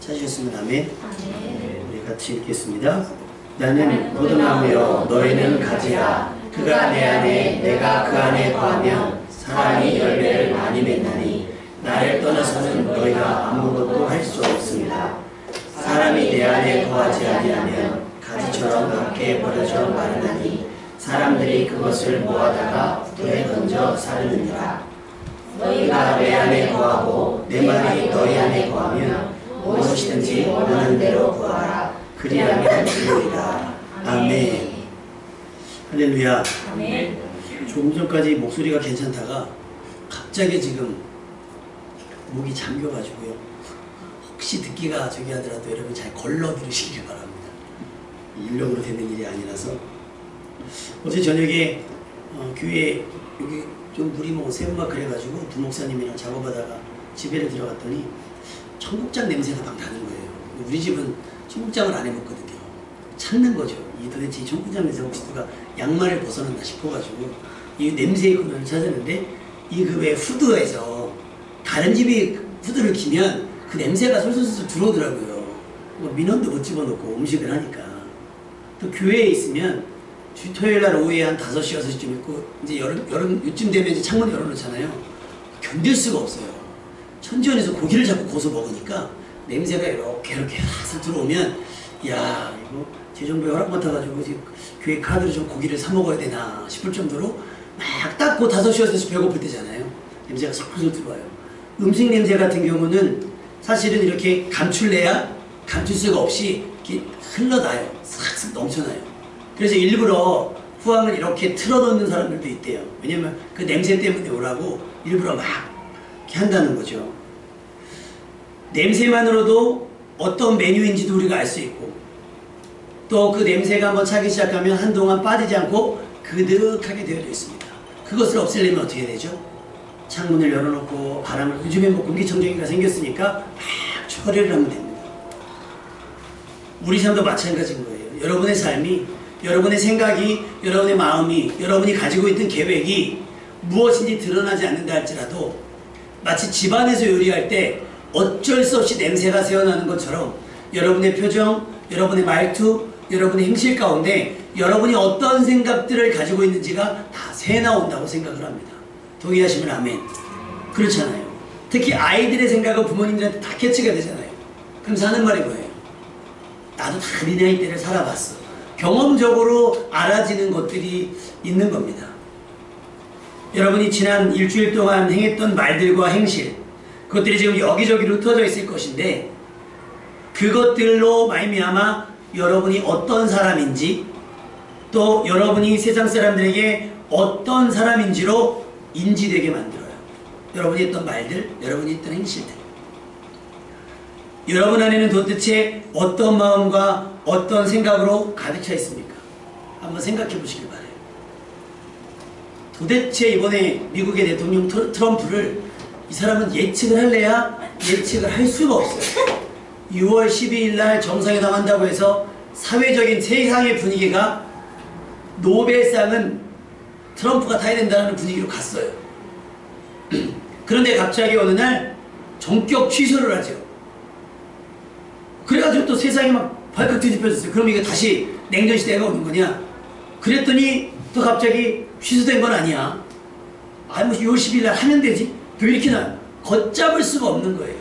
찾으셨으면 아멘. 우리 같이 읽겠습니다. 나는 포도나무요 너희는 가지라. 그가 내 안에 내가 그 안에 거하면 사람이 열매를 많이 맺나니 나를 떠나서는 너희가 아무것도 할 수 없습니다. 사람이 내 안에 거하지 아니하면 가지처럼 밖에 버려져 마르나니 사람들이 그것을 모아다가 불에 던져 사르느니라. 너희가 내 안에 거하고 내 말이 너희 안에 거하면 무엇이든지 원하는 대로 구하라. 그리하면 되리라. 아멘. 할렐루야. 아멘. 조금 전까지 목소리가 괜찮다가 갑자기 지금 목이 잠겨가지고요. 혹시 듣기가 저기 하더라도 여러분 잘 걸러 들으시길 바랍니다. 인력으로 되는 일이 아니라서. 어제 저녁에 교회 여기 좀 물이 뭐 새우막 그래가지고 부목사님이랑 작업하다가 집에를 들어갔더니 청국장 냄새가 막 나는 거예요. 우리 집은 청국장을 안 해먹거든요. 찾는 거죠. 이 도대체 이 청국장 냄새 혹시 누가 양말을 벗어났나 싶어가지고 이 냄새의 근원을 찾았는데 이 그 왜 후드에서 다른 집이 후드를 키면 그 냄새가 솔솔솔 들어오더라고요. 뭐 민원도 못 집어넣고 음식을 하니까. 또 교회에 있으면 토요일날 오후에 한 5시, 6시쯤 있고 이제 여름 요쯤 되면 이제 창문 열어놓잖아요. 견딜 수가 없어요. 천지연에서 고기를 자꾸 구워서 먹으니까 냄새가 이렇게 싹 들어오면 야 이거 재정부에 허락 맡아가지고 교회 카드로 좀 고기를 사 먹어야 되나 싶을 정도로 막 딱 그 5시, 6시 배고플 때잖아요. 냄새가 솔솔 들어와요. 음식 냄새 같은 경우는 사실은 이렇게 감출래야 감출 수가 없이 이렇게 흘러나요. 싹 넘쳐나요. 그래서 일부러 후황을 이렇게 틀어놓는 사람들도 있대요. 왜냐면 그 냄새 때문에 오라고 일부러 막 이렇게 한다는 거죠. 냄새만으로도 어떤 메뉴인지도 우리가 알 수 있고 또 그 냄새가 한번 차기 시작하면 한동안 빠지지 않고 그득하게 되어져 있습니다. 그것을 없애려면 어떻게 되죠? 창문을 열어놓고 바람을 요즘에 뭐 공기청정기가 생겼으니까 막 처리를 하면 됩니다. 우리 삶도 마찬가지인 거예요. 여러분의 삶이 여러분의 생각이 여러분의 마음이 여러분이 가지고 있던 계획이 무엇인지 드러나지 않는다 할지라도 마치 집안에서 요리할 때 어쩔 수 없이 냄새가 새어나는 것처럼 여러분의 표정, 여러분의 말투, 여러분의 행실 가운데 여러분이 어떤 생각들을 가지고 있는지가 다 새나온다고 생각을 합니다. 동의하시면 아멘. 그렇잖아요. 특히 아이들의 생각은 부모님들한테 다 캐치가 되잖아요. 그럼 사는 말이 뭐예요? 나도 다 어린아이 때를 살아봤어. 경험적으로 알아지는 것들이 있는 겁니다. 여러분이 지난 일주일 동안 행했던 말들과 행실 그것들이 지금 여기저기로 흩어져 있을 것인데 그것들로 말미암아 여러분이 어떤 사람인지 또 여러분이 세상 사람들에게 어떤 사람인지로 인지되게 만들어요. 여러분이 했던 말들, 여러분이 했던 행실들. 여러분 안에는 도대체 어떤 마음과 어떤 생각으로 가득 차 있습니까? 한번 생각해 보시길 바라요. 도대체 이번에 미국의 대통령 트럼프를 이 사람은 예측을 할래야 예측을 할 수가 없어요. 6월 12일 날 정상회담 한다고 해서 사회적인 세상의 분위기가 노벨상은 트럼프가 타야 된다는 분위기로 갔어요. 그런데 갑자기 어느 날 전격 취소를 하죠. 그래가지고 또 세상이 막 발칵 뒤집혀졌어요. 그럼 이게 다시 냉전시대가 오는 거냐? 그랬더니 또 갑자기 취소된 건 아니야. 아, 뭐 6월 10일 날 하면 되지. 왜 이렇게 나 걷잡을 수가 없는 거예요.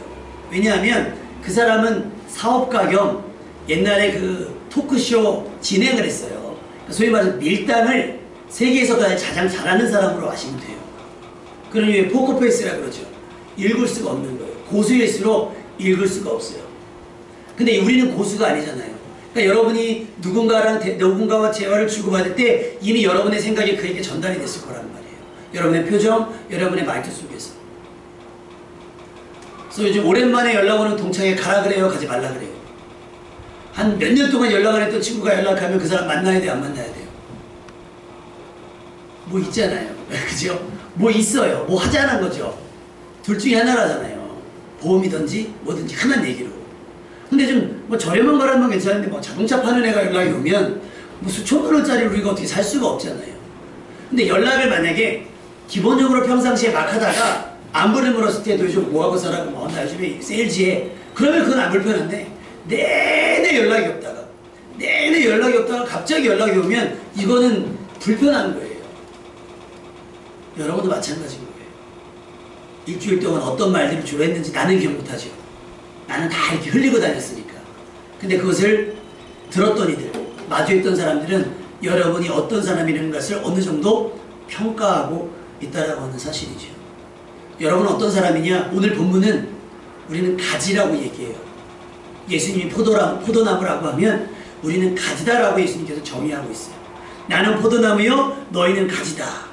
왜냐하면 그 사람은 사업가 겸 옛날에 그 토크쇼 진행을 했어요. 소위 말해서 밀당을 세계에서 가장 잘하는 사람으로 아시면 돼요. 그러니 왜 포커페이스라고 그러죠. 읽을 수가 없는 거예요. 고수일수록 읽을 수가 없어요. 근데 우리는 고수가 아니잖아요. 그러니까 여러분이 누군가와 대화를 주고받을 때 이미 여러분의 생각이 그에게 전달이 됐을 거란 말이에요. 여러분의 표정, 여러분의 말투 속에서. 그래서 요즘 오랜만에 연락 오는 동창회 가라 그래요, 가지 말라 그래요. 한 몇 년 동안 연락 안 했던 친구가 연락하면 그 사람 만나야 돼요, 안 만나야 돼요? 뭐 있잖아요. 그죠? 뭐 있어요. 뭐 하자는 거죠. 둘 중에 하나라잖아요. 보험이든지 뭐든지 흔한 얘기로. 근데 좀 뭐 저렴한 거라면 괜찮은데 뭐 자동차 파는 애가 연락이 오면 뭐 수천만 원짜리 우리가 어떻게 살 수가 없잖아요. 근데 연락을 만약에 기본적으로 평상시에 막 하다가 안부를 물었을 때도 요즘 뭐하고 살아? 뭐 나 요즘에 세일즈에 그러면 그건 안 불편한데 내내 연락이 없다가 갑자기 연락이 오면 이거는 불편한 거예요. 여러분도 마찬가지인 거예요. 일주일 동안 어떤 말들을 주로 했는지 나는 기억 못하죠. 나는 다 이렇게 흘리고 다녔으니까. 근데 그것을 들었던 이들, 마주했던 사람들은 여러분이 어떤 사람이라는 것을 어느 정도 평가하고 있다라고 하는 사실이죠. 여러분은 어떤 사람이냐? 오늘 본문은 우리는 가지라고 얘기해요. 예수님이 포도나무라고 하면 우리는 가지다라고 예수님께서 정의하고 있어요. 나는 포도나무요 너희는 가지다.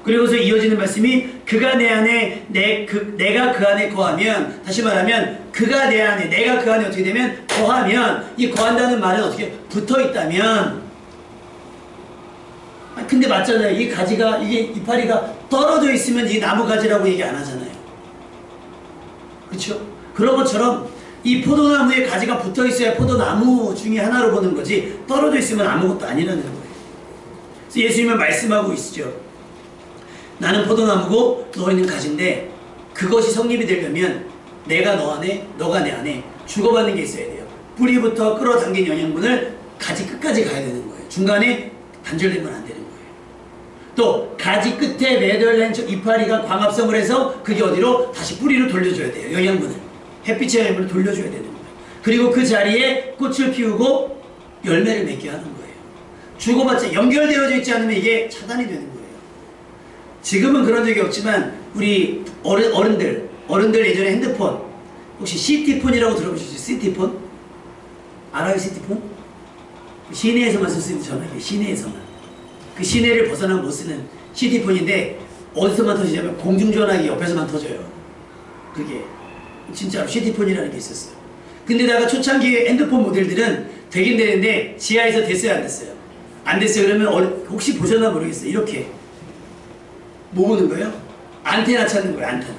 그리고서 이어지는 말씀이 그가 내 안에 내가 그 안에 거하면, 다시 말하면 그가 내 안에 내가 그 안에 어떻게 되면 거하면, 이 거한다는 말은 어떻게 붙어있다면, 근데 맞잖아요. 이 가지가 이게 이파리가 떨어져 있으면 이 나무 가지라고 얘기 안 하잖아요. 그렇죠? 그런 것처럼 이 포도나무에 가지가 붙어 있어야 포도나무 중에 하나로 보는 거지 떨어져 있으면 아무것도 아니라는 거예요. 그래서 예수님은 말씀하고 있죠. 나는 포도나무고 너희는 가지인데 그것이 성립이 되려면 내가 너 안에 너가 내 안에 주고받는 게 있어야 돼요. 뿌리부터 끌어당긴 영양분을 가지 끝까지 가야 되는 거예요. 중간에 단절되면 안 되는 거예요. 또 가지 끝에 매달린 이파리가 광합성을 해서 그게 어디로 다시 뿌리로 돌려줘야 돼요. 영양분을 햇빛의 영양분을 돌려줘야 되는 거예요. 그리고 그 자리에 꽃을 피우고 열매를 맺게 하는 거예요. 주고받자 연결되어져 있지 않으면 이게 차단이 되는 거예요. 지금은 그런 적이 없지만 우리 어른들 예전에 핸드폰 혹시 시티폰이라고 들어보셨어요? 시티폰? 알아요? 시티폰? 시내에서만 쓸 수 있는 전화기, 시내에서만. 그 시내를 벗어나면 못 쓰는 시티폰인데 어디서만 터지냐면 공중전화기 옆에서만 터져요. 그게 진짜로 시티폰이라는 게 있었어요. 근데다가 초창기 핸드폰 모델들은 되긴 되는데 지하에서 됐어요? 안 됐어요? 안 됐어요. 그러면 혹시 보셨나 모르겠어요. 이렇게 뭐 보는 거예요? 안테나 찾는 거예요. 안테나.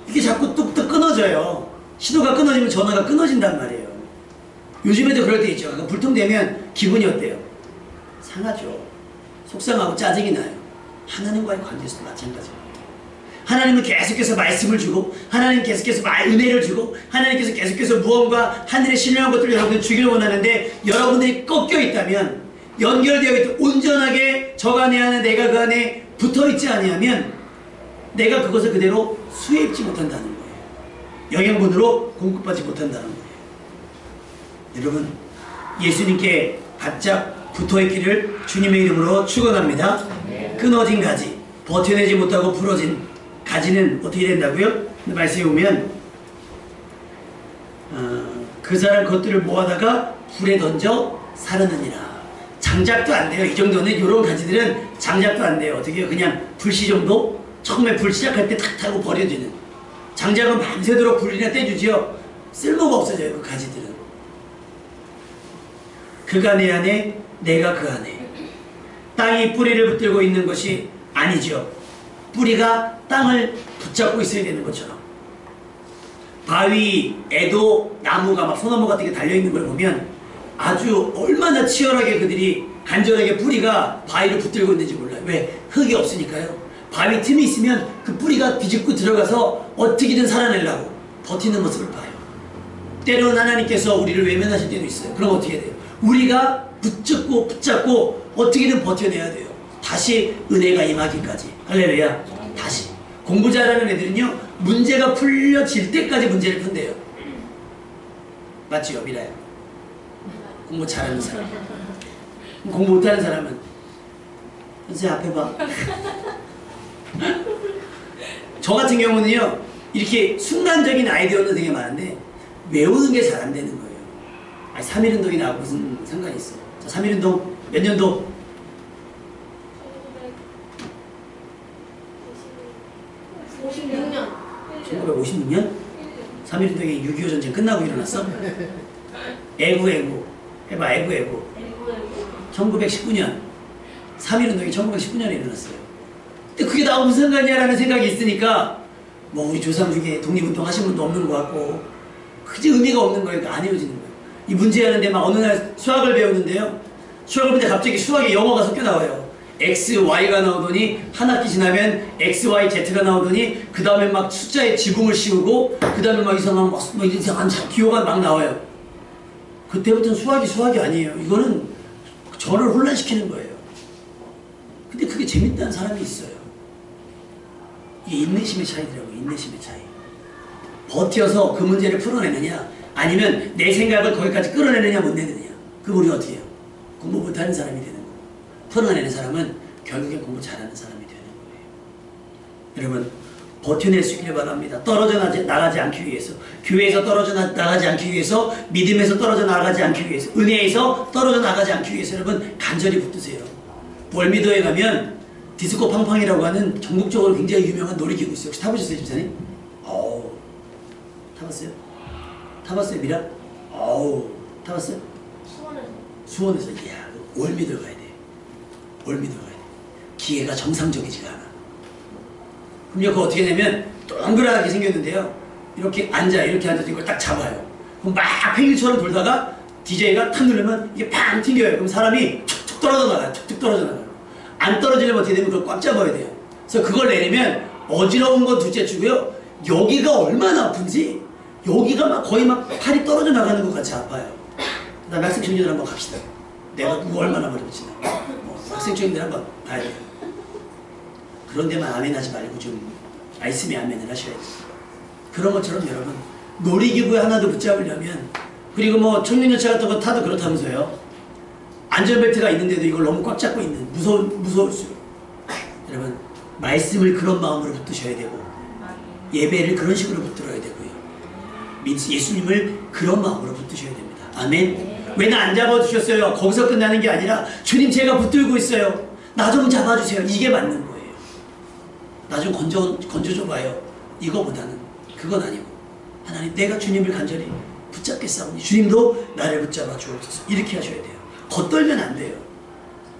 이게 자꾸 뚝뚝 끊어져요. 신호가 끊어지면 전화가 끊어진단 말이에요. 요즘에도 그럴 때 있죠. 불통되면 기분이 어때요? 상하죠. 속상하고 짜증이 나요. 하나님과의 관계에서도 마찬가지입니다. 하나님은 계속해서 말씀을 주고 하나님 계속해서 은혜를 주고 하나님께서 계속해서 무언가 하늘에 신령한 것들을 여러분들 주기를 원하는데 여러분들이 꺾여 있다면 연결되어 있다 온전하게 저가 내 안에 내가 그 안에 붙어있지 아니하면 내가 그것을 그대로 수혜입지 못한다는 거예요. 영양분으로 공급받지 못한다는 거예요. 여러분 예수님께 바짝 붙어있기를 주님의 이름으로 축원합니다. 끊어진 가지, 버텨내지 못하고 부러진 가지는 어떻게 된다고요? 말씀에 보면 그 사람 것들을 모아다가 불에 던져 사르느니라. 장작도 안 돼요. 이 정도는 이런 가지들은 장작도 안 돼요. 어떻게 해요? 그냥 불씨 정도? 처음에 불 시작할 때 탁 타고 버려지는. 장작은 밤새도록 불이나 떼주지요. 쓸모가 없어져요. 그 가지들은. 그가 내 안에 내가 그 안에. 땅이 뿌리를 붙들고 있는 것이 아니죠. 뿌리가 땅을 붙잡고 있어야 되는 것처럼. 바위에도 나무가 막 소나무 같은 게 달려있는 걸 보면 아주 얼마나 치열하게 그들이 간절하게 뿌리가 바위를 붙들고 있는지 몰라요. 왜? 흙이 없으니까요. 바위 틈이 있으면 그 뿌리가 비집고 들어가서 어떻게든 살아내려고 버티는 모습을 봐요. 때로는 하나님께서 우리를 외면하실 때도 있어요. 그럼 어떻게 돼요? 우리가 붙잡고 어떻게든 버텨내야 돼요. 다시 은혜가 임하기까지. 할렐루야. 다시. 공부 잘하는 애들은요 문제가 풀려질 때까지 문제를 푼대요. 맞지요? 미라야. 공부 잘하는 사람. 공부 못하는 사람은 선생님 앞에 봐. 저 같은 경우는요 이렇게 순간적인 아이디어는 되게 많은데 외우는 게 잘 안 되는 거예요. 아니 3.1운동이 나하고 무슨 상관이 있어요? 자, 3.1운동 몇 년도? 56년. 1956년? 3.1운동이 6.25 전쟁 끝나고 일어났어? 애구 해봐. 애구 1919년 3.1운동이 1919년에 일어났어요. 근데 그게 나하고 무슨 상관이야 라는 생각이 있으니까 뭐 우리 조상 중에 독립운동 하신 분도 없는 것 같고 그게 의미가 없는 거니까 안 헤어지는 거예요. 이 문제 하는데 막 어느 날 수학을 배우는데요 수학을 배우는데 갑자기 수학에 영어가 섞여 나와요. XY가 나오더니 한 학기 지나면 XYZ가 나오더니 그 다음에 막 숫자에 지붕을 씌우고 그 다음에 막 이상한 기호가 막 나와요. 그때부터는 수학이 아니에요. 이거는 저를 혼란시키는 거예요. 근데 그게 재밌다는 사람이 있어요. 이게 인내심의 차이더라고요. 인내심의 차이. 버텨서 그 문제를 풀어내느냐 아니면 내 생각을 거기까지 끌어내느냐 못 내느냐. 그럼 우리 어떻게 해요? 공부 못하는 사람이 되는 거고 풀어내는 사람은 결국엔 공부 잘하는 사람이 되는 거예요. 여러분 버텨낼 수 있기를 바랍니다. 떨어져 나가지 않기 위해서, 교회에서 떨어져 나가지 않기 위해서, 믿음에서 떨어져 나가지 않기 위해서, 은혜에서 떨어져 나가지 않기 위해서 여러분 간절히 붙드세요. 월미도에 가면 디스코 팡팡이라고 하는 전국적으로 굉장히 유명한 놀이기구 있어요. 혹시 타보셨어요, 집사님? 어우, 타봤어요? 타봤어요, 미라? 어우, 타봤어요? 수원에서. 이야, 월미도 가야 돼. 월미도 가야 돼. 기회가 정상적이지가 않아. 그럼 그거 어떻게 되면 동그랗게 생겼는데요. 이렇게 앉아서 이걸 딱 잡아요. 그럼 막 팽이처럼 돌다가 DJ가 탁 누르면 이게 팡 튕겨요. 그럼 사람이 툭툭 떨어져 나가요. 툭툭 떨어져 나가요. 안 떨어지려면 어떻게 되면 그걸 꽉 잡아야 돼요. 그래서 그걸 내리면 어지러운 건 둘째 치고요. 여기가 얼마나 아픈지 여기가 막 거의 막 팔이 떨어져 나가는 것 같이 아파요. 그 다음에 학생 청년들 한번 갑시다. 내가 누구 얼마나 머리 붙이나. 학생 청년들 한번 봐야 돼요. 그런 데만 아멘 하지 말고 좀 말씀에 아멘을 하셔야지. 그런 것처럼 여러분 놀이기구에 하나도 붙잡으려면, 그리고 뭐 청년열차 같은 거 타도 그렇다면서요. 안전벨트가 있는데도 이걸 너무 꽉 잡고 있는 무서울수록 여러분 말씀을 그런 마음으로 붙드셔야 되고 예배를 그런 식으로 붙들어야 되고요. 예수님을 그런 마음으로 붙드셔야 됩니다. 아멘. 왜 나 안 잡아주셨어요? 거기서 끝나는 게 아니라 주님 제가 붙들고 있어요. 나 좀 잡아주세요. 이게 맞는 거예요. 나 좀 건져줘봐요. 이거보다는 그건 아니고 하나님 내가 주님을 간절히 붙잡겠사오니 주님도 나를 붙잡아 주옵소서. 이렇게 하셔야 돼요. 겉돌면 안 돼요.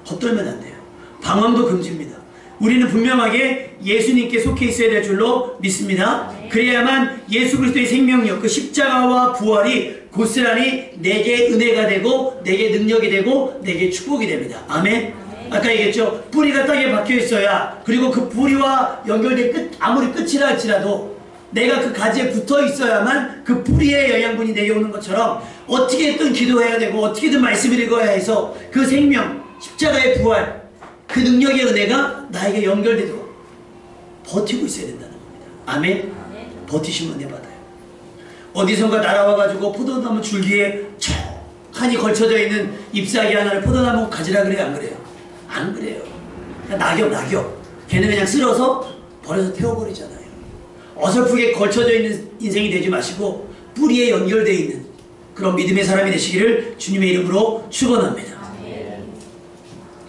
겉돌면 안 돼요. 방황도 금지입니다. 우리는 분명하게 예수님께 속해 있어야 될 줄로 믿습니다. 그래야만 예수 그리스도의 생명력, 그 십자가와 부활이 고스란히 내게 은혜가 되고 내게 능력이 되고 내게 축복이 됩니다. 아멘. 아까 얘기했죠. 뿌리가 땅에 박혀 있어야, 그리고 그 뿌리와 연결된 아무리 끝이라 할지라도 내가 그 가지에 붙어 있어야만 그 뿌리의 영양분이 내게 오는 것처럼 어떻게든 기도해야 되고 어떻게든 말씀을 읽어야 해서 그 생명, 십자가의 부활, 그 능력의 은혜가 나에게 연결되도록 버티고 있어야 된다는 겁니다. 아멘. 버티시면 은혜 받아요. 어디선가 날아와가지고 포도나무 줄기에 촉하니 걸쳐져 있는 잎사귀 하나를 포도나무 가지라 그래요? 안 그래요? 안 그래요. 낙엽. 걔는 그냥 쓸어서 버려서 태워버리잖아요. 어설프게 걸쳐져 있는 인생이 되지 마시고 뿌리에 연결되어 있는 그런 믿음의 사람이 되시기를 주님의 이름으로 축원합니다.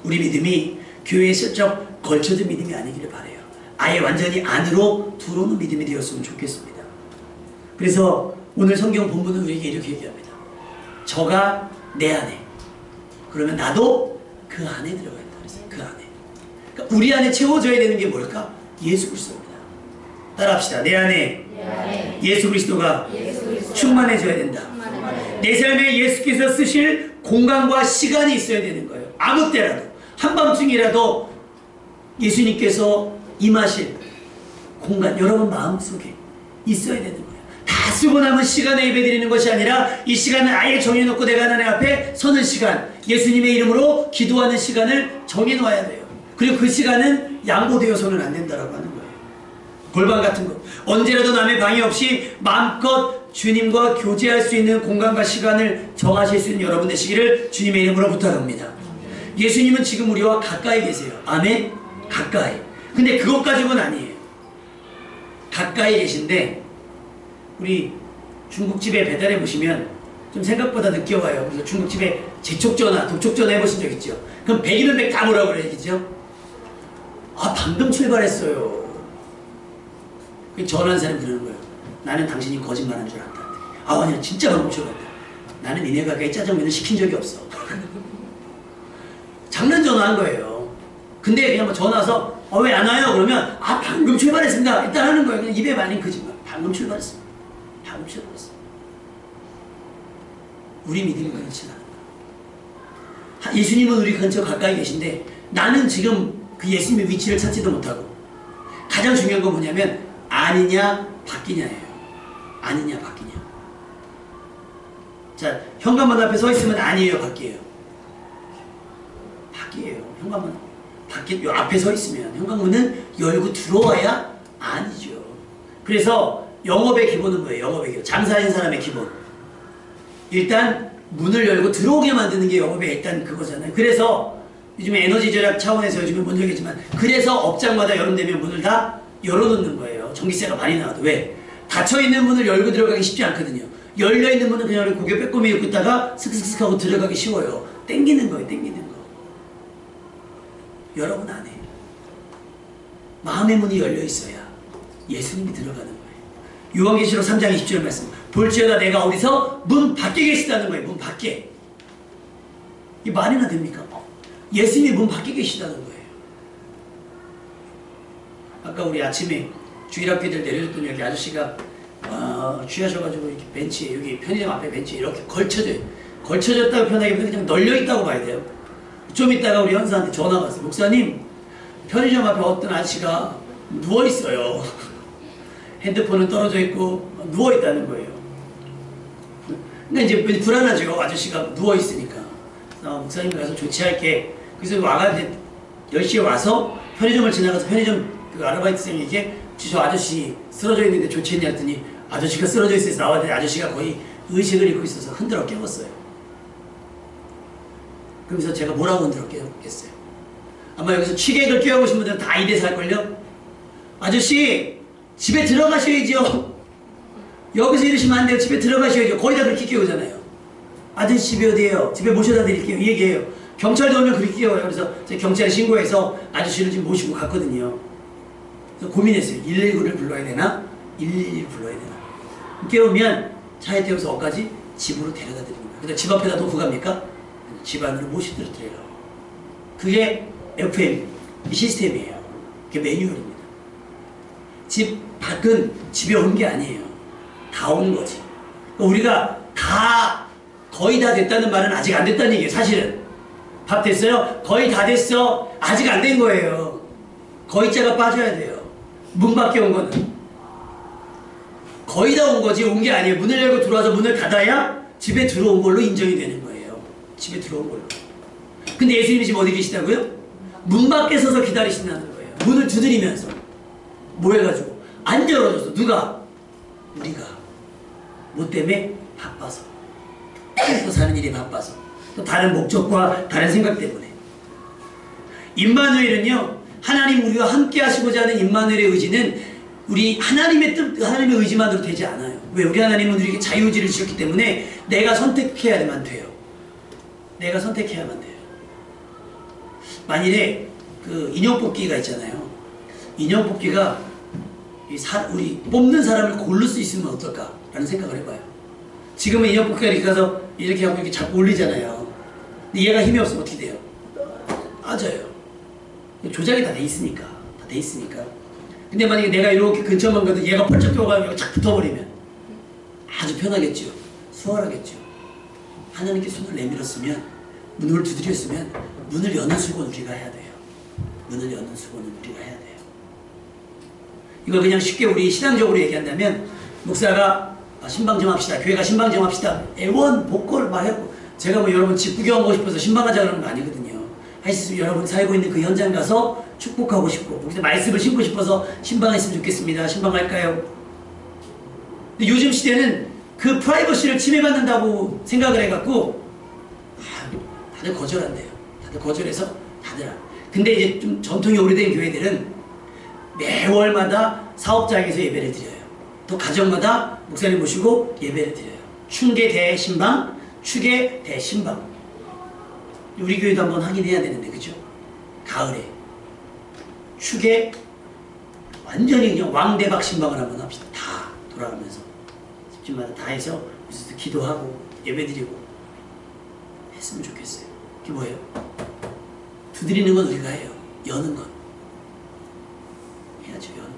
우리 믿음이 교회에 슬쩍 걸쳐진 믿음이 아니기를 바라요. 아예 완전히 안으로 들어오는 믿음이 되었으면 좋겠습니다. 그래서 오늘 성경 본문은 우리에게 이렇게 얘기합니다. 저가 내 안에, 그러면 나도 그 안에 들어가 있다. 그래서 그 안에. 그러니까 우리 안에 채워져야 되는 게 뭘까? 예수 그리스도입니다. 따라합시다. 내 안에 예수 그리스도가 충만해져야 된다. 내 삶에 예수께서 쓰실 공간과 시간이 있어야 되는 거예요. 아무 때라도, 한밤중이라도 예수님께서 임하실 공간, 여러분 마음속에 있어야 되는 거예요. 다 쓰고 남은 시간에 예배드리는 것이 아니라 이 시간을 아예 정해놓고 내가 하나님 앞에 서는 시간, 예수님의 이름으로 기도하는 시간을 정해놓아야 돼요. 그리고 그 시간은 양보되어서는 안 된다라고 하는 거예요. 골방 같은 것, 언제라도 남의 방해 없이 마음껏 주님과 교제할 수 있는 공간과 시간을 정하실 수 있는 여러분 되시기를 주님의 이름으로 부탁합니다. 예수님은 지금 우리와 가까이 계세요. 아멘? 가까이. 근데 그것 가지고는 아니에요. 가까이 계신데 우리 중국집에 배달해 보시면 좀 생각보다 늦게 와요. 그래서 중국집에 재촉전화, 독촉전화 해보신 적 있죠? 그럼 100이면 100 다 뭐라고 그래야겠죠? 아, 방금 출발했어요. 전화하는 사람이 그러는 거예요. 나는 당신이 거짓말한 줄 안다. 아, 아니야, 진짜 방금 출발했다. 나는 니네 가게에 짜장면을 시킨 적이 없어. 장난 전화한 거예요. 근데 그냥 뭐 전화 와서 왜 안 와요? 그러면 아, 방금 출발했습니다. 일단 하는 거예요. 그냥 입에 말린 거지만 방금 출발했습니다. 방금 출발했습니다. 우리 믿음이 그렇지 않아요. 예수님은 우리 근처 가까이 계신데 나는 지금 그 예수님의 위치를 찾지도 못하고 가장 중요한 건 뭐냐면 아니냐 바뀌냐예요. 아니냐 바뀌냐. 자, 현관문 앞에 서 있으면 아니에요 바뀌에요? 바뀌에요. 현관문 요 앞에 서 있으면 현관문은 열고 들어와야 아니죠. 그래서 영업의 기본은 뭐예요? 영업의 기본. 장사하는 사람의 기본. 일단 문을 열고 들어오게 만드는 게 영업의 일단 그거잖아요. 그래서 요즘에 에너지 절약 차원에서 요즘에 못 열겠지만 그래서 업장마다 여름되면 문을 다 열어놓는 거예요. 전기세가 많이 나와도. 왜? 닫혀있는 문을 열고 들어가기 쉽지 않거든요. 열려있는 문은 그냥 고개 빼꼼히 입고 있다가 슥슥슥 하고 들어가기 쉬워요. 땡기는 거예요. 땡기는 거. 여러분 안에 마음의 문이 열려있어야 예수님이 들어가는 거예요. 요한계시록 3장 20절 말씀. 볼지어다 내가 어디서 문 밖에 계시다는 거예요. 문 밖에. 이게 말이나 됩니까? 예수님이 문 밖에 계시다는 거예요. 아까 우리 아침에 주일학교들 내려줬더니 여기 아저씨가 취하셔가지고 이렇게 벤치에 여기 편의점 앞에 벤치에 이렇게 걸쳐져요. 걸쳐졌다고 표현하기보다 그냥 널려있다고 봐야 돼요. 좀 있다가 우리 현사한테 전화가 왔어요. 목사님 편의점 앞에 어떤 아저씨가 누워있어요. 핸드폰은 떨어져 있고 누워있다는 거예요. 그러니까 이제 불안하죠. 아저씨가 누워있으니까. 목사님 가서 조치할게. 그래서 와가지고 10시에 와서 편의점을 지나가서 편의점 그 아르바이트생에게 저 아저씨 쓰러져 있는데 조치했냐 했더니 아저씨가 쓰러져 있어서 나왔는데 아저씨가 거의 의식을 잃고 있어서 흔들어 깨웠어요. 그러면서 제가 뭐라고 흔들어 깨웠겠어요? 아마 여기서 취객을 깨워보신 분들은 다 이래서 할걸요? 아저씨 집에 들어가셔야죠. 여기서 이러시면 안 돼요. 집에 들어가셔야죠. 거의 다 그렇게 깨우잖아요. 아저씨 집이 어디에요? 집에 모셔다 드릴게요. 이 얘기해요. 경찰도 오면 그렇게 깨워요. 그래서 제가 경찰에 신고해서 아저씨를 지금 모시고 갔거든요. 그래서 고민했어요. 119를 불러야 되나? 112를 불러야 되나? 깨우면 차에 태워서 어까지 집으로 데려다 드립니다. 근데 집 앞에다 놓고 갑니까? 집 안으로 모시드려 드려요. 그게 FM 시스템이에요. 그게 매뉴얼입니다. 집 밖은 집에 온 게 아니에요. 다 온 거지. 우리가 다 거의 다 됐다는 말은 아직 안 됐다는 얘기예요. 사실은 밥 됐어요? 거의 다 됐어. 아직 안 된 거예요. 거의 자가 빠져야 돼요. 문 밖에 온 거는 거의 다 온 거지 온 게 아니에요. 문을 열고 들어와서 문을 닫아야 집에 들어온 걸로 인정이 되는 거예요. 집에 들어온 걸로. 근데 예수님이 지금 어디 계시다고요? 문 밖에 서서 기다리신다는 거예요. 문을 두드리면서 뭐 해가지고 안 열어줘서. 누가? 우리가. 뭐 때문에? 바빠서. 또 사는 일이 바빠서. 또 다른 목적과 다른 생각 때문에. 임마누엘은요, 하나님 우리와 함께 하시고자 하는 임마누엘의 의지는 우리 하나님의 뜻, 하나님의 의지만으로 되지 않아요. 왜? 우리 하나님은 우리에게 자유의지를 주셨기 때문에 내가 선택해야만 돼요. 내가 선택해야만 돼요. 만일에 그 인형 뽑기가 있잖아요. 인형 뽑기가 우리 뽑는 사람을 고를 수 있으면 어떨까라는 생각을 해봐요. 지금은 인형 뽑기가 이렇게 가서 이렇게 하고 이렇게 자꾸 올리잖아요. 근데 얘가 힘이 없으면 어떻게 돼요? 빠져요. 조작이 다 돼 있으니까. 다 돼 있으니까. 근데 만약에 내가 이렇게 근처만 가도 얘가 펄쩍 뛰어가면 착 붙어버리면 아주 편하겠죠. 수월하겠죠. 하나님께 손을 내밀었으면, 문을 두드렸으면 문을 여는 수고는 우리가 해야 돼요. 문을 여는 수고는 우리가 해야 돼요. 이걸 그냥 쉽게 우리 신앙적으로 얘기한다면, 목사가 신방 좀 합시다. 교회가 신방 좀 합시다. 애원, 복걸 말했고, 제가 뭐 여러분 집 구경하고 싶어서 신방하자 그러는 거 아니거든요. 할 수 있으면 여러분 살고 있는 그 현장 가서 축복하고 싶고, 거기서 말씀을 신고 싶어서 신방했으면 좋겠습니다. 신방할까요? 근데 요즘 시대는 그 프라이버시를 침해받는다고 생각을 해갖고 다들 거절한대요. 다들 거절해서 다들. 근데 이제 좀 전통이 오래된 교회들은 매월마다 사업장에서 예배를 드려요. 또 가정마다 목사님 모시고 예배를 드려요. 춘계 대신방, 추계 대신방. 우리 교회도 한번 하긴 해야 되는데, 그죠? 가을에 추계 완전히 그냥 왕대박 신방을 한번 합시다. 다 돌아가면서 집집마다 다 해서 그래서 기도하고 예배드리고 했으면 좋겠어요. 그게 뭐예요? 두드리는 건 우리가 해요. 여는 건 해야죠. 여는 건.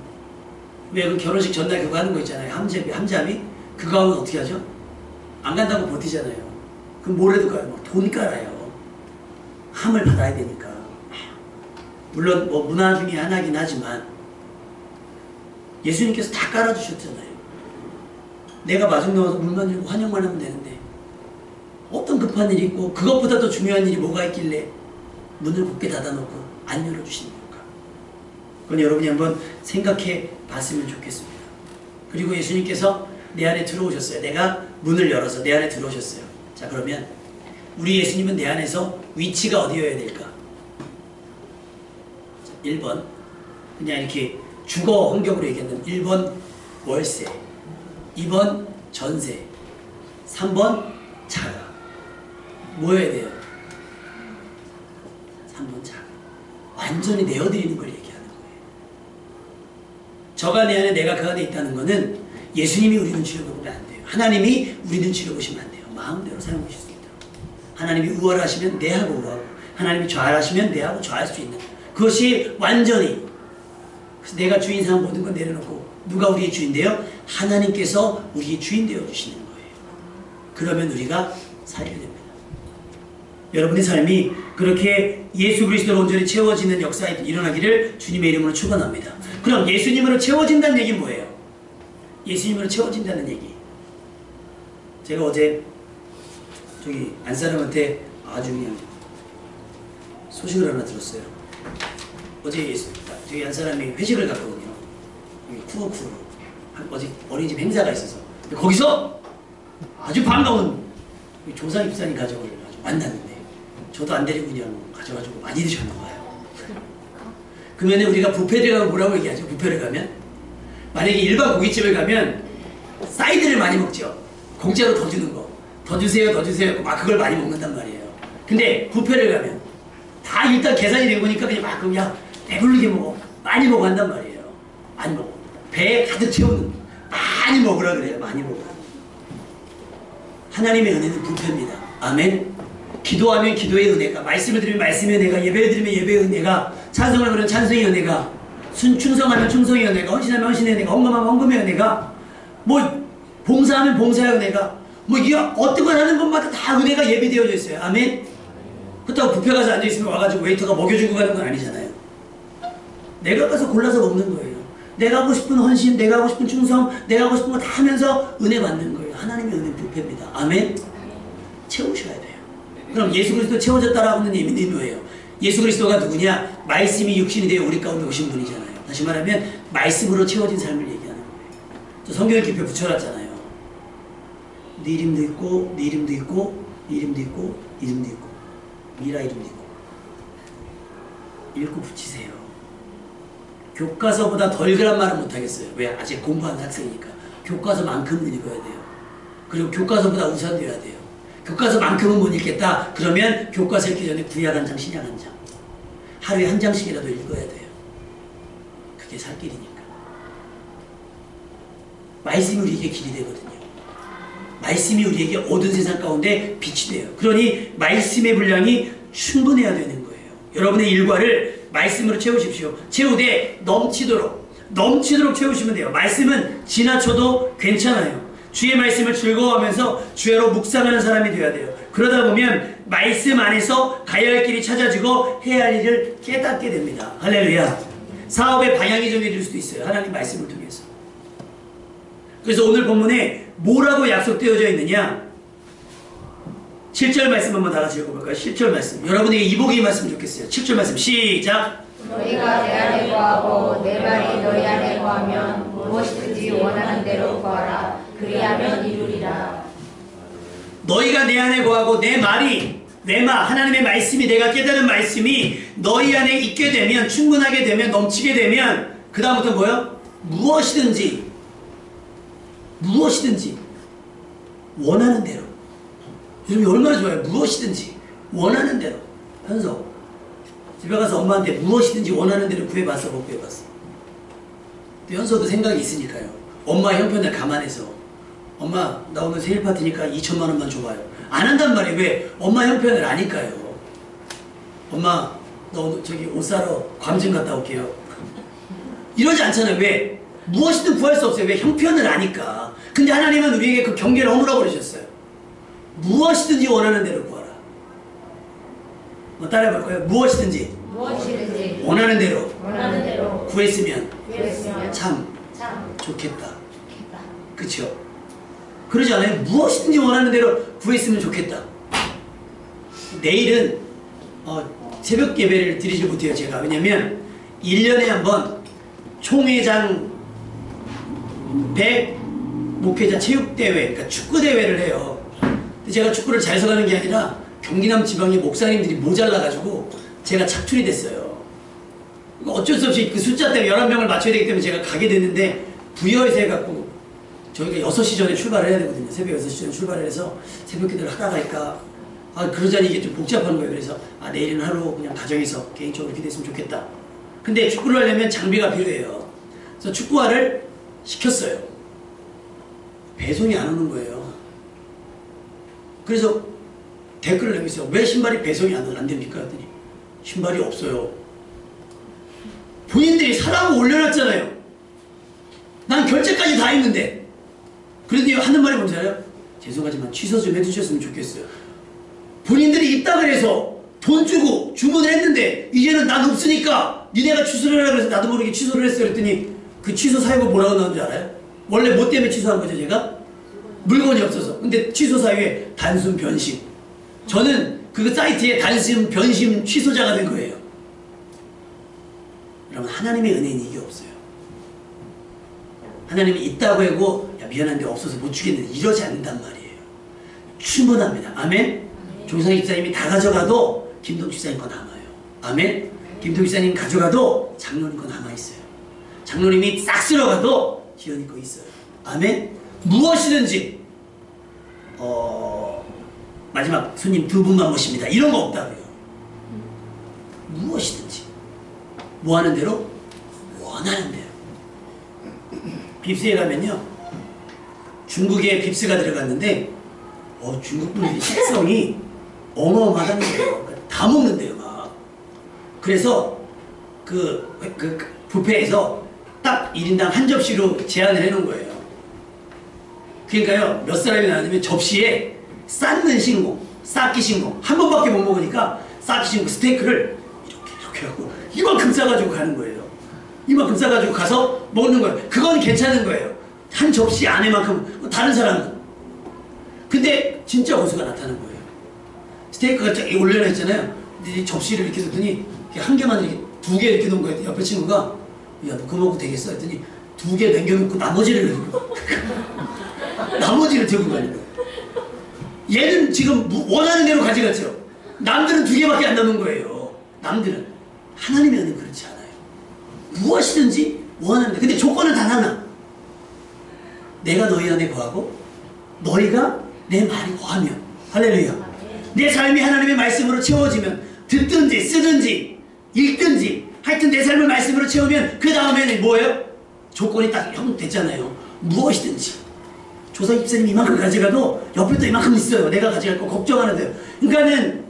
왜 그 결혼식 전날 그거 하는 거 있잖아요. 함잡이 그거 하면 어떻게 하죠? 안 간다고 버티잖아요. 그럼 뭐라도 가요. 돈 깔아요. 함을 받아야 되니까. 물론 뭐 문화 중에 하나긴 하지만 예수님께서 다 깔아주셨잖아요. 내가 마중 나와서 문만 열고 환영만 하면 되는데 어떤 급한 일이 있고 그것보다 더 중요한 일이 뭐가 있길래 문을 굳게 닫아놓고 안 열어주시는 걸까? 그건 여러분이 한번 생각해 봤으면 좋겠습니다. 그리고 예수님께서 내 안에 들어오셨어요. 내가 문을 열어서 내 안에 들어오셨어요. 자, 그러면 우리 예수님은 내 안에서 위치가 어디여야 될까? 자, 1번 그냥 이렇게 주거 환경으로 얘기한다면 1번 월세, 2번 전세, 3번 자가. 뭐여야 돼요? 3번 자가. 완전히 내어드리는 걸 얘기하는 거예요. 저가 내 안에 내가 그 안에 있다는 거는 예수님이 우리 눈치를 보면 안 돼요. 하나님이 우리 눈치를 보시면 안 돼요. 마음대로 사용할 수 있습니다. 하나님이 우월하시면 내하고 우월하고, 하나님이 좌하시면 내하고 좌할 수 있는, 그것이 완전히, 그래서 내가 주인 삼은 모든 건 내려놓고 누가 우리의 주인데요? 하나님께서 우리의 주인 되어주시는 거예요. 그러면 우리가 살게 됩니다. 여러분의 삶이 그렇게 예수 그리스도로 온전히 채워지는 역사가 일어나기를 주님의 이름으로 축원합니다. 그럼 예수님으로 채워진다는 얘기는 뭐예요? 예수님으로 채워진다는 얘기. 제가 어제 저기 안사람한테 아주 그냥 소식을 하나 들었어요. 어제 저기 안사람이 회식을 갔거든요. 쿠어쿠로 어제 어린이집 행사가 있어서 거기서 아주 반가운 조상 입사님 가족을 아주 만났는데 저도 안 데리고 그냥 가져가지고 많이 드셨나 봐요. 그러면 우리가 뷔페를 가면 뭐라고 얘기하죠? 뷔페를 가면 만약에 일반 고깃집을 가면 사이드를 많이 먹죠. 공짜로 더 주는 거. 더 주세요, 더 주세요. 막 그걸 많이 먹는단 말이에요. 근데 뷔페를 가면 다 일단 계산이 된 거니까 그냥 그냥 배부르게 먹어. 많이 먹어 한단 말이에요. 많이 먹어. 배에 가득 채우는. 많이 먹으라 그래요. 많이 먹어. 하나님의 은혜는 뷔페입니다. 아멘. 기도하면 기도의 은혜가, 말씀을 들으면 말씀의 은혜가, 예배를 들으면 예배의 은혜가, 찬송을 부르면 찬송의 은혜가, 충성하면 충성의 은혜가, 헌신하면 헌신의 은혜가, 헌금하면 헌금의 은혜가, 뭐 봉사하면 봉사의 은혜가, 뭐 이게 어떤 걸 하는 것마다 다 은혜가 예비되어져 있어요. 아멘. 그렇다고 뷔페 가서 앉아있으면 와가지고 웨이터가 먹여주고 가는 건 아니잖아요. 내가 가서 골라서 먹는 거예요. 내가 하고 싶은 헌신, 내가 하고 싶은 충성, 내가 하고 싶은 거 다 하면서 은혜 받는 거예요. 하나님의 은혜 뷔페입니다. 아멘. 채우셔야 돼요. 그럼 예수 그리스도 채워졌다라고 하는 의미는 뭐예요? 예수 그리스도가 누구냐? 말씀이 육신이 되어 우리 가운데 오신 분이잖아요. 다시 말하면 말씀으로 채워진 삶을 얘기하는 거예요. 저 성경에 깊이 붙여놨잖아요. 네 이름도 있고, 네 이름도 있고, 네 이름도 있고, 이름도 있고, 미라 이름도 있고. 읽고 붙이세요. 교과서보다 덜 그란 말은 못하겠어요. 왜? 아직 공부하는 학생이니까. 교과서만큼은 읽어야 돼요. 그리고 교과서보다 우선되어야 돼요. 교과서만큼은 못 읽겠다. 그러면 교과서 읽기 전에 구약 한 장, 신약 한 장. 하루에 한 장씩이라도 읽어야 돼요. 그게 살 길이니까. 말씀이 우리에게 길이 되거든요. 말씀이 우리에게 어두운 세상 가운데 빛이 돼요. 그러니 말씀의 분량이 충분해야 되는 거예요. 여러분의 일과를 말씀으로 채우십시오. 채우되 넘치도록 채우시면 돼요. 말씀은 지나쳐도 괜찮아요. 주의 말씀을 즐거워하면서 주야로 묵상하는 사람이 되어야 돼요. 그러다 보면 말씀 안에서 가야 할 길이 찾아지고 해야 할 일을 깨닫게 됩니다. 할렐루야. 사업의 방향이 정해질 수도 있어요. 하나님 말씀을 통해서. 그래서 오늘 본문에 뭐라고 약속되어져 있느냐? 7절 말씀 한번 다 같이 읽어볼까요? 7절 말씀. 여러분에게 이복이 임했으면 좋겠어요. 7절 말씀 시작. 너희가 내 안에 거하고 내 말이 너희 안에 거하면 무엇이든지 원하는 대로 구하라. 그리하면 이루리라. 너희가 내 안에 거하고 내 말이, 내 말, 하나님의 말씀이, 내가 깨달은 말씀이 너희 안에 있게 되면, 충분하게 되면, 넘치게 되면 그 다음부터 뭐요? 무엇이든지 원하는 대로. 여러분 얼마나 좋아요. 무엇이든지 원하는 대로. 현석 집에 가서 엄마한테 무엇이든지 원하는 대로 구해봤어, 못 구해봤어? 현석도 생각이 있으니까요. 엄마 형편을 감안해서 엄마 나 오늘 생일 파티니까 2천만 원만 줘봐요. 안 한단 말이에요. 왜? 엄마 형편을 아니까요. 엄마 나 오늘 저기 옷 사러 괌좀 갔다 올게요. 이러지 않잖아요. 왜? 무엇이든 구할 수 없어요. 왜? 형편을 아니까. 근데 하나님은 우리에게 그 경계를 허물어 버리셨어요. 무엇이든지 원하는 대로 구하라. 뭐 따라해볼 거예요. 무엇이든지 무엇이든지 원하는 대로 원하는 대로 구했으면 구했으면 참 참 좋겠다. 좋겠다. 그쵸? 그러지 않아요? 무엇이든지 원하는 대로 구했으면 좋겠다. 내일은 새벽 예배를 드리지 못해요, 제가. 왜냐면 1년에 한 번 총회장 100 목회자 체육대회, 그러니까 축구대회를 해요. 근데 제가 축구를 잘 서가는 게 아니라 경기남 지방의 목사님들이 모자라가지고 제가 착출이 됐어요. 어쩔 수 없이 그 숫자 때문에 11명을 맞춰야 되기 때문에 제가 가게 됐는데 부여에서 해갖고 저희가 6시 전에 출발을 해야 되거든요. 새벽 6시 전에 출발을 해서 새벽 기도를 하다 갈까 그러자니 이게 좀 복잡한 거예요. 그래서 내일은 하루 그냥 가정에서 개인적으로 기도했으면 좋겠다. 근데 축구를 하려면 장비가 필요해요. 그래서 축구화를 시켰어요. 배송이 안 오는 거예요. 그래서 댓글을 남겼어요. 왜 신발이 배송이 안 됩니까? 했더니 신발이 없어요. 본인들이 사라고 올려놨잖아요. 난 결제까지 다 했는데. 그런데 하는 말이 뭔지 알아요? 죄송하지만 취소 좀 해주셨으면 좋겠어요. 본인들이 입당을 해서 돈 주고 주문을 했는데 이제는 난 없으니까 니네가 취소를 하라고 해서 나도 모르게 취소를 했어요. 그랬더니 그 취소 사유가 뭐라고 나온 줄 알아요? 원래 뭐 때문에 취소한 거죠, 제가? 물건이 없어서. 근데 취소 사유에 단순 변심. 저는 그 사이트에 단순 변심 취소자가 된 거예요. 여러분, 하나님의 은혜는 이게 없어요. 하나님이 있다고 하고 야 미안한데 없어서 못 주겠는데 이러지 않는단 말이에요. 충분합니다. 아멘. 조상희 집사님이 다 가져가도 김동 집사님 거 남아요. 아멘. 김동 집사님 가져가도 장로님 거 남아있어요. 장로님이 싹 쓸어가도 지연이 거 있어요. 아멘. 무엇이든지 마지막 손님 2분만 모십니다. 이런 거 없다고요. 무엇이든지 뭐 하는 대로? 원하는 대로. 빕스에 가면요 중국에 빕스가 들어갔는데 중국 분들이 식성이 어마어마하다는 거예요. 그러니까 다 먹는데요 막. 그래서 그 뷔페에서 딱 1인당 한 접시로 제한을 해놓은 거예요. 그러니까요 몇 사람이 나왔냐면 접시에 쌓는 신공, 쌓기 신공 한 번밖에 못 먹으니까 쌓기 신공 스테이크를 이렇게 하고 이만큼 싸가지고 가는 거예요. 이만큼 싸가지고 가서 먹는 거예요. 그건 괜찮은 거예요. 한 접시 안에만큼 다른 사람은. 근데 진짜 고수가 나타난 거예요. 스테이크가 쫙 올려놔있잖아요. 근데 이 접시를 이렇게 뒀더니 한 개만 이렇게 2개 이렇게 놓은 거예요. 옆에 친구가 야 너 그거 먹고 되겠어? 했더니 2개 남겨놓고 나머지를 들고 나머지를 들고 가는 거예요. 얘는 지금 원하는 대로 가져갔죠. 남들은 2개밖에 안 남은 거예요. 남들은. 하나님의 은혜는 그렇지 않아요. 무엇이든지 원하는 데. 근데 조건은 단 하나. 내가 너희 안에 거하고 너희가 내 말이 거하면. 할렐루야. 내 삶이 하나님의 말씀으로 채워지면 듣든지 쓰든지 읽든지 하여튼 내 삶을 말씀으로 채우면 그 다음에는 뭐예요? 조건이 딱 됐잖아요. 무엇이든지. 조상 집사님 이만큼 가져가도 옆에 또 이만큼 있어요. 내가 가져갈 거 걱정하는데요. 그러니까는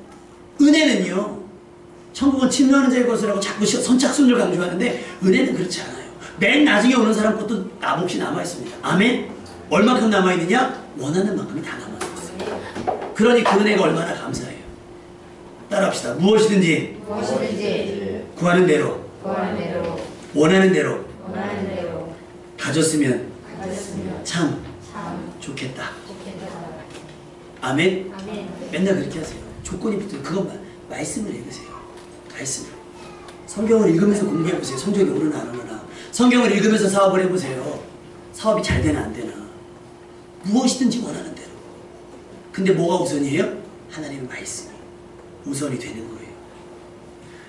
은혜는요. 천국은 침노하는 자의 것이라고 자꾸 선착순을 강조하는데 은혜는 그렇지 않아요. 맨 나중에 오는 사람 것도 나 몫이 남아있습니다. 아멘? 얼마큼 남아있느냐? 원하는 만큼이 다 남아있어요. 그러니 그 은혜가 얼마나 감사해요. 따라합시다. 무엇이든지 구하는 대로 원하는 대로 가졌으면 참 좋겠다. 아멘? 맨날 그렇게 하세요. 조건이 붙어요. 그것만 말씀을 읽으세요. 말씀을. 성경을 읽으면서 공부해보세요. 성적이 오르나 안 오르나. 성경을 읽으면서 사업을 해보세요. 사업이 잘 되나 안 되나. 무엇이든지 원하는 대로. 근데 뭐가 우선이에요? 하나님의 말씀이 우선이 되는 거예요.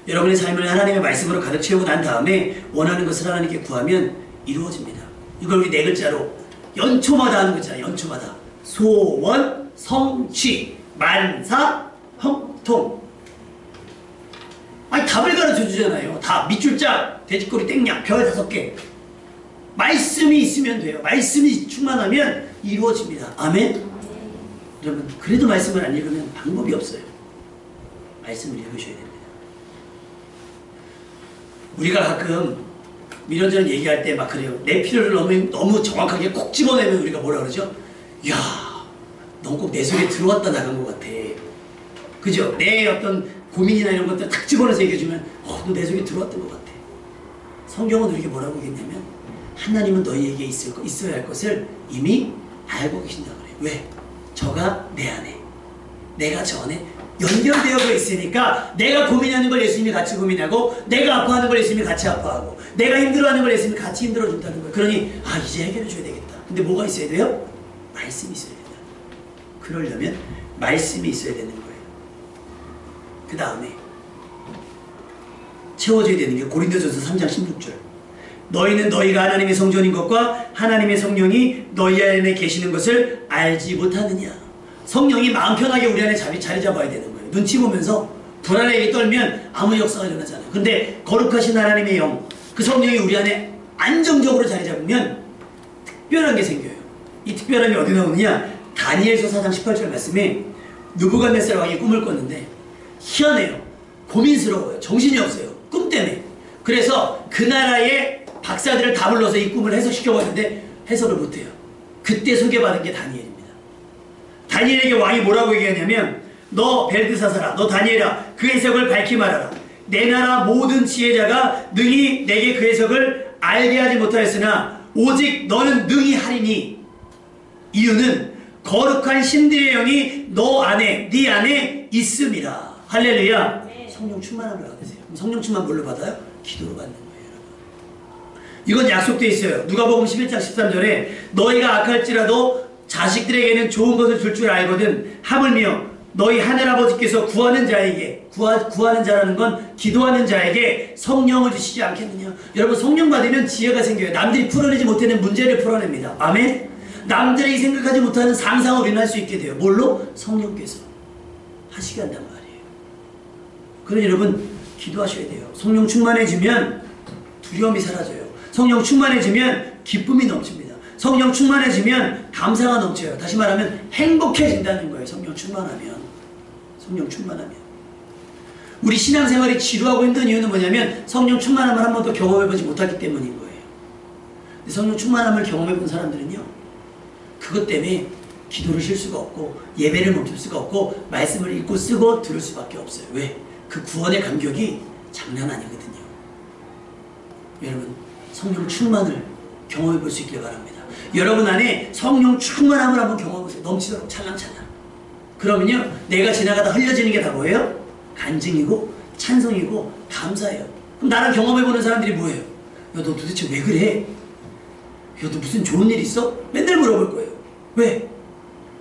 여러분의 삶을 하나님의 말씀으로 가득 채우고 난 다음에 원하는 것을 하나님께 구하면 이루어집니다. 이걸 우리 4글자로 연초마다 하는 거잖아요. 연초마다. 소원, 성취, 만사, 형통. 아니 답을 가르쳐 주잖아요. 답, 밑줄짝, 돼지꼬리 땡냥, 별 5개. 말씀이 있으면 돼요. 말씀이 충만하면 이루어집니다. 아멘? 여러분 그래도 말씀을 안 읽으면 방법이 없어요. 말씀을 읽으셔야 됩니다. 우리가 가끔 이런저런 얘기할 때 막 그래요. 내 필요를 너무 정확하게 콕 집어내면 우리가 뭐라 그러죠? 야, 넌 꼭 내 속에 들어왔다 나간 것 같아. 그죠? 내 어떤 고민이나 이런 것들 탁 집어넣어서 얘기해주면 너 내 속에 들어왔던 것 같아. 성경은 우리에게 뭐라고 얘기했냐면 하나님은 너희에게 있어야 할 것을 이미 알고 계신다고 그래요. 왜? 저가 내 안에, 내가 저 안에 연결되어 있으니까 내가 고민하는 걸 예수님이 같이 고민하고, 내가 아파하는 걸 예수님이 같이 아파하고, 내가 힘들어하는 걸 예수님이 같이 힘들어준다는 거예요. 그러니 이제 해결해 줘야 되겠다. 근데 뭐가 있어야 돼요? 말씀이 있어야 된다. 그러려면 말씀이 있어야 되는 거예요. 그 다음에 채워져야 되는 게 고린도전서 3장 16절. 너희는 너희가 하나님의 성전인 것과 하나님의 성령이 너희 안에 계시는 것을 알지 못하느냐. 성령이 마음 편하게 우리 안에 자리 잡아야 되는 거예요. 눈치 보면서 불안하게 떨면 아무 역사가 일어나잖아요. 근데 거룩하신 하나님의 영, 그 성령이 우리 안에 안정적으로 자리 잡으면 특별한 게 생겨요. 이 특별함이 어디 나오느냐? 다니엘서 4장 18절 말씀에 느부갓네살 왕이 꿈을 꿨는데 희한해요. 고민스러워요. 정신이 없어요. 꿈 때문에. 그래서 그 나라의 박사들을 다 불러서 이 꿈을 해석시켜봤는데 해석을 못해요. 그때 소개받은 게 다니엘입니다. 다니엘에게 왕이 뭐라고 얘기하냐면 너 벨드사사라, 너 다니엘아, 그 해석을 밝히 말하라. 내 나라 모든 지혜자가 능히 내게 그 해석을 알게 하지 못하였으나 오직 너는 능히 하리니. 이유는 거룩한 신들의 영이 너 안에, 네 안에 있음이라. 할렐루야. 성령 충만함을 받으세요. 그럼 성령 충만 뭘로 받아요? 기도로 받는 거예요, 여러분. 이건 약속되어 있어요. 누가복음 11장 13절에 너희가 악할지라도 자식들에게는 좋은 것을 줄 줄 알거든 하물며 너희 하늘아버지께서 구하는 자에게, 구하는 자라는 건 기도하는 자에게 성령을 주시지 않겠느냐. 여러분, 성령 받으면 지혜가 생겨요. 남들이 풀어내지 못하는 문제를 풀어냅니다. 아멘. 남들이 생각하지 못하는 상상을 우리는 할 수 있게 돼요. 뭘로? 성령께서 하시게 한단 말이에요. 그러니 여러분, 기도하셔야 돼요. 성령 충만해지면 두려움이 사라져요. 성령 충만해지면 기쁨이 넘칩니다. 성령 충만해지면 감사가 넘쳐요. 다시 말하면 행복해진다는 거예요. 성령 충만하면. 성령 충만하면. 우리 신앙생활이 지루하고 힘든 이유는 뭐냐면 성령 충만함을 한 번도 경험해보지 못했기 때문인 거예요. 근데 성령 충만함을 경험해본 사람들은요, 그것 때문에 기도를 쉴 수가 없고 예배를 멈출 수가 없고 말씀을 읽고 쓰고 들을 수밖에 없어요. 왜? 그 구원의 감격이 장난 아니거든요. 여러분, 성령 충만을 경험해 볼 수 있길 바랍니다. 여러분 안에 성령 충만함을 한번 경험해보세요. 넘치도록 찰랑찰랑. 그러면요, 내가 지나가다 흘려지는 게 다 뭐예요? 간증이고 찬송이고 감사예요. 그럼 나랑 경험해보는 사람들이 뭐예요? 야, 너 도대체 왜 그래? 야, 너 무슨 좋은 일 있어? 맨날 물어볼 거예요. 왜?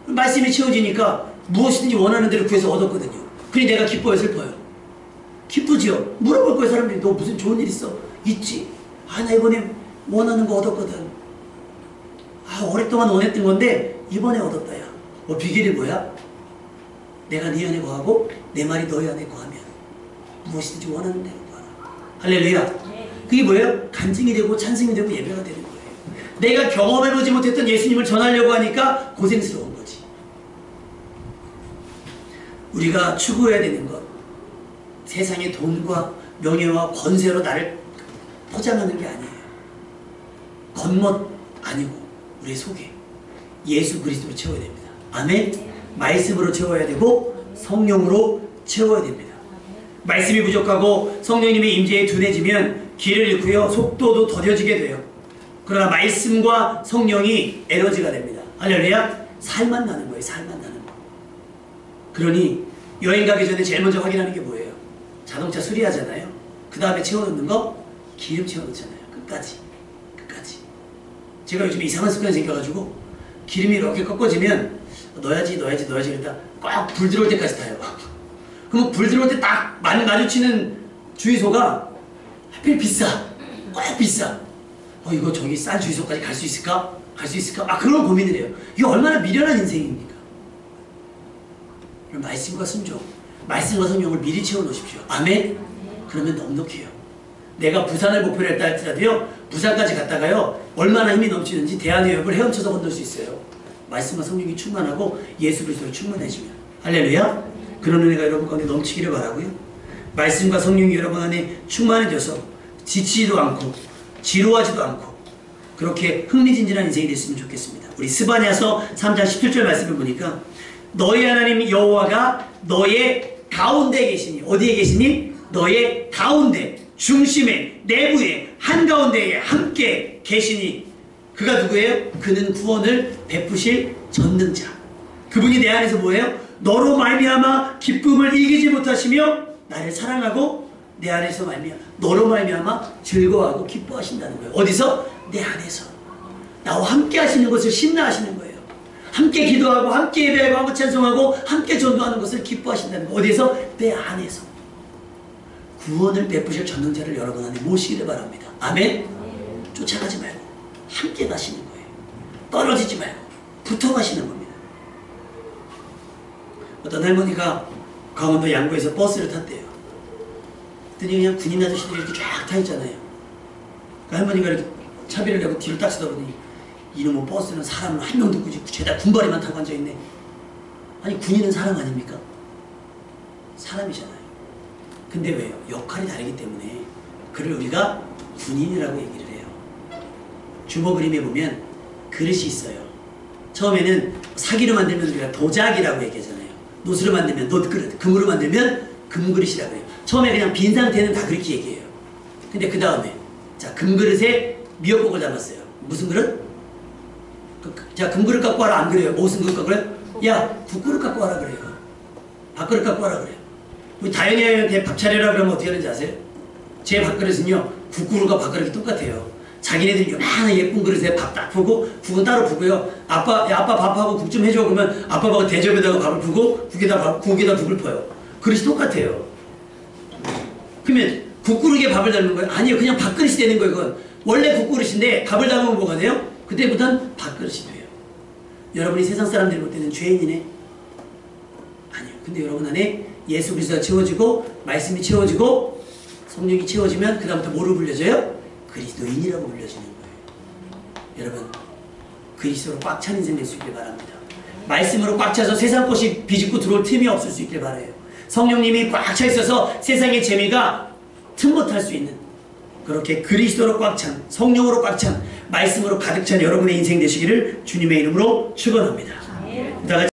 말씀이 채워지니까 무엇이든지 원하는 대로 구해서 얻었거든요. 그러니 내가 기뻐요, 슬퍼요? 기쁘지요? 물어볼 거예요, 사람들이. 너 무슨 좋은 일 있어? 있지. 나 이번에 원하는 거 얻었거든. 오랫동안 원했던 건데 이번에 얻었다. 야, 비결이 뭐야? 내가 네 안에 거하고 내 말이 너희 안에 거하면 무엇이든지 원하는 대로 구하라. 할렐루야. 그게 뭐예요? 간증이 되고 찬송이 되고 예배가 되는 거예요. 내가 경험해보지 못했던 예수님을 전하려고 하니까 고생스러운 거지. 우리가 추구해야 되는 것, 세상의 돈과 명예와 권세로 나를 포장하는 게 아니에요. 겉멋 아니고 우리 속에 예수 그리스도로 채워야 됩니다. 아멘. 말씀으로 채워야 되고 성령으로 채워야 됩니다. 말씀이 부족하고 성령님의 임재에 둔해지면 길을 잃고요, 속도도 더뎌지게 돼요. 그러나 말씀과 성령이 에너지가 됩니다. 할렐루야. 살만 나는 거예요. 살만 나는 거. 그러니 여행 가기 전에 제일 먼저 확인하는 게 뭐예요? 자동차 수리하잖아요. 그 다음에 채워놓는 거? 기름 채워놓잖아요. 끝까지. 제가 요즘 이상한 습관이 생겨가지고 기름이 이렇게 꺾어지면 넣어야지 그러다 꽉 불 들어올 때까지 타요. 그럼 불 들어올 때 딱 마주치는 주유소가 하필 비싸. 꽉 비싸. 이거 저기 싼 주유소까지 갈 수 있을까? 그런 고민을 해요. 이게 얼마나 미련한 인생입니까? 그럼 말씀과 순종, 말씀과 성령을 미리 채워놓으십시오. 아멘? 그러면 넉넉해요. 내가 부산을 목표로 했다 할지라도요, 부산까지 갔다가요, 얼마나 힘이 넘치는지 대한해협을 헤엄쳐서 건널 수 있어요. 말씀과 성령이 충만하고 예수 그리스도로 충만해지면. 할렐루야. 그런 은혜가 여러분 가운데 넘치기를 바라고요. 말씀과 성령이 여러분 안에 충만해져서 지치지도 않고 지루하지도 않고 그렇게 흥미진진한 인생이 됐으면 좋겠습니다. 우리 스바냐서 3장 17절 말씀을 보니까 너희 하나님 여호와가 너의 가운데 계시니. 어디에 계시니? 너의 가운데, 중심에, 내부에, 한가운데에 함께 계시니. 그가 누구예요? 그는 구원을 베푸실 전능자. 그분이 내 안에서 뭐예요? 너로 말미암아 기쁨을 이기지 못하시며 나를 사랑하고 내 안에서 말미암아 너로 말미암아 즐거워하고 기뻐하신다는 거예요. 어디서? 내 안에서. 나와 함께 하시는 것을 신나하시는 거예요. 함께 기도하고 함께 예배하고 함께 찬송하고 함께 전도하는 것을 기뻐하신다는 거예요. 어디서? 내 안에서. 구원을 베푸실 전능자를 여러분 안에 모시기를 바랍니다. 아멘. 쫓아가지 말고 함께 가시는 거예요. 떨어지지 말고 붙어 가시는 겁니다. 어떤 할머니가 강원도 양구에서 버스를 탔대요. 그랬더니 그냥 군인 아저씨들이 이렇게 쫙 타 있잖아요. 그 할머니가 이렇게 차비를 내고 뒤를 딱 쳐다보더니 이놈의 버스는 사람을 한 명도 꾸지 죄다 군바리만 타고 앉아있네. 아니 군인은 사람 아닙니까? 사람이잖아요. 근데 왜요? 역할이 다르기 때문에 그를 우리가 군인이라고 얘기를 해요. 주보 그림에 보면 그릇이 있어요. 처음에는 사기로 만들면 우리가 도자기라고 얘기하잖아요. 노수로 만들면 놋그릇, 금으로 만들면 금그릇이라고 해요. 처음에 그냥 빈 상태는 다 그렇게 얘기해요. 근데 그 다음에 자 금그릇에 미역국을 담았어요. 무슨 그릇? 자 금그릇 갖고 와라. 안 그래요? 무슨 그릇 갖고 와라? 야 국그릇 갖고 와라 그래요. 밥그릇 갖고 와라 그래요. 우리 다현이 형한테 밥 차려라 그러면 어떻게 하는지 아세요? 제 밥그릇은요 국그릇과 밥그릇이 똑같아요. 자기네들이 요만한 예쁜 그릇에 밥 딱 푸고 국은 따로 푸고요. 아빠 밥하고 국 좀 해줘 그러면 아빠가 대접에다가 밥을 푸고 국에다 국을 퍼요. 그릇이 똑같아요. 그러면 국그릇에 밥을 담는 거예요? 아니요. 그냥 밥그릇이 되는 거예요. 그건 원래 국그릇인데 밥을 담으면 뭐가 돼요? 그때부터는 밥그릇이 돼요. 여러분이 세상 사람들이 볼 때는 죄인이네? 아니요. 근데 여러분 안에 예수 그리스도가 채워지고 말씀이 채워지고 성령이 채워지면 그 다음부터 뭐로 불려져요? 그리스도인이라고 불려지는 거예요. 여러분 그리스도로 꽉 찬 인생 될 수 있길 바랍니다. 말씀으로 꽉 차서 세상 것이 비집고 들어올 틈이 없을 수 있길 바라요. 성령님이 꽉 차 있어서 세상의 재미가 틈 못 할 수 있는 그렇게 그리스도로 꽉 찬 성령으로 꽉 찬 말씀으로 가득 찬 여러분의 인생 되시기를 주님의 이름으로 축원합니다.